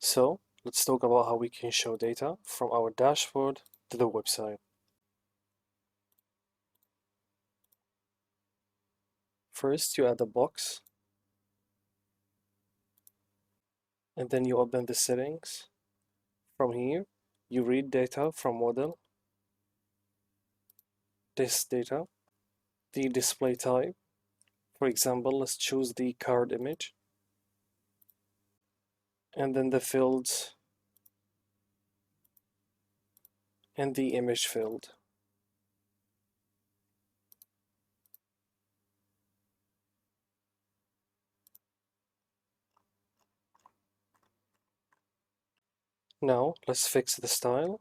So let's talk about how we can show data from our dashboard to the website. First, you add a box, and then you open the settings. From here, you read data from model, test data, the display type. For example, let's choose the card image, and then the fields and the image field. Now, let's fix the style.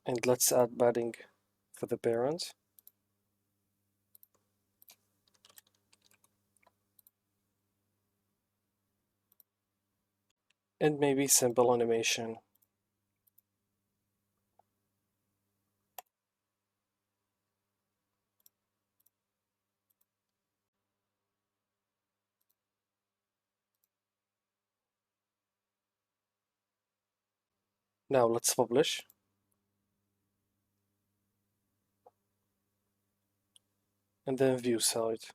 And let's add padding for the parent. And maybe simple animation. Now let's publish. And then view site.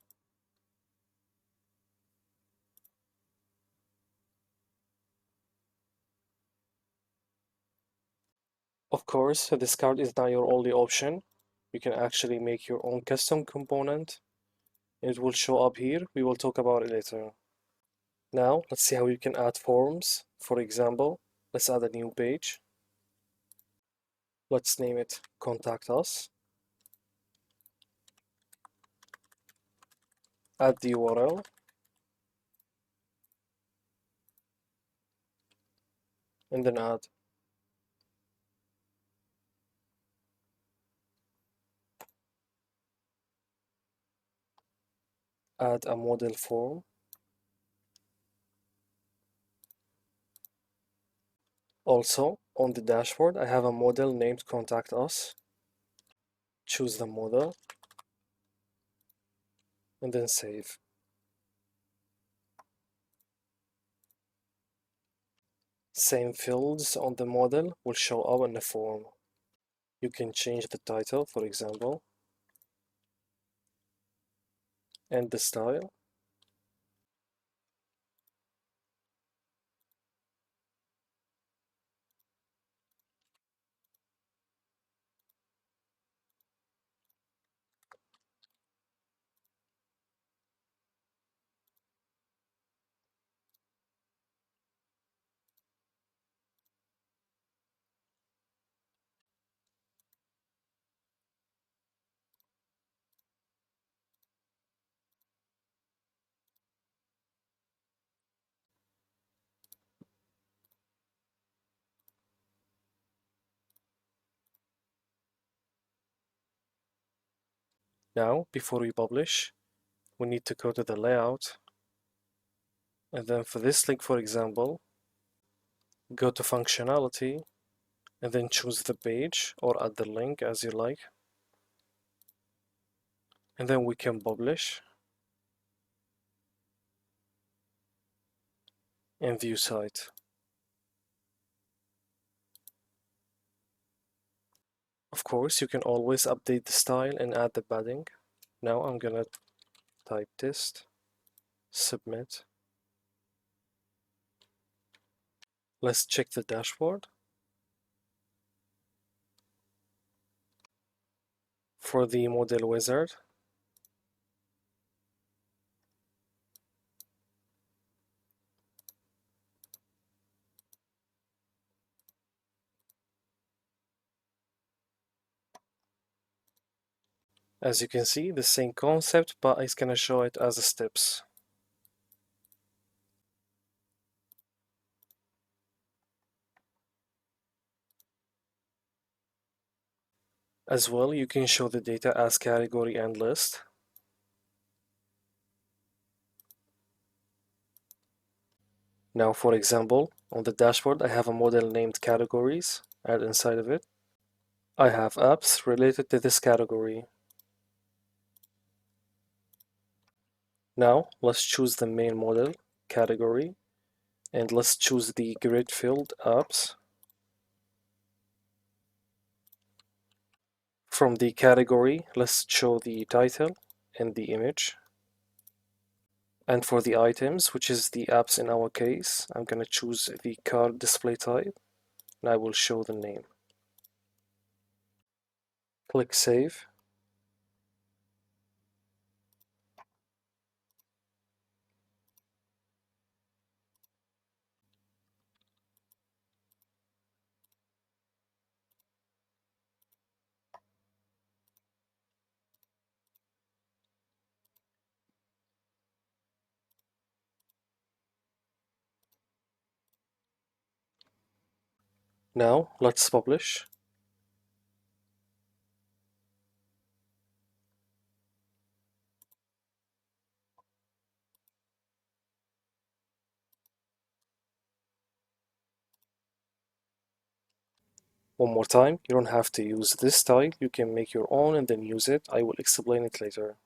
Of course, this card is not your only option. You can actually make your own custom component. It will show up here. We will talk about it later. Now, let's see how you can add forms. For example, let's add a new page. Let's name it Contact Us. Add the URL. And then add a model form. Also, on the dashboard, I have a model named Contact Us. Choose the model and then save. Same fields on the model will show up in the form. You can change the title, for example, and the style. Now, before we publish, we need to go to the layout. And then for this link, for example, go to functionality and then choose the page or add the link as you like. And then we can publish and view site. Of course, you can always update the style and add the padding. Now I'm gonna type test, submit. Let's check the dashboard. For the model wizard, as you can see, the same concept, but it's gonna show it as steps. As well, you can show the data as category and list. Now, for example, On the dashboard, I have a model named categories, and inside of it, I have apps related to this category. Now, let's choose the main model category, and let's choose the grid field apps. From the category, let's show the title and the image. And for the items, which is the apps in our case, I'm going to choose the card display type, and I will show the name. Click Save. Now, let's publish. One more time, you don't have to use this style, you can make your own and then use it. I will explain it later.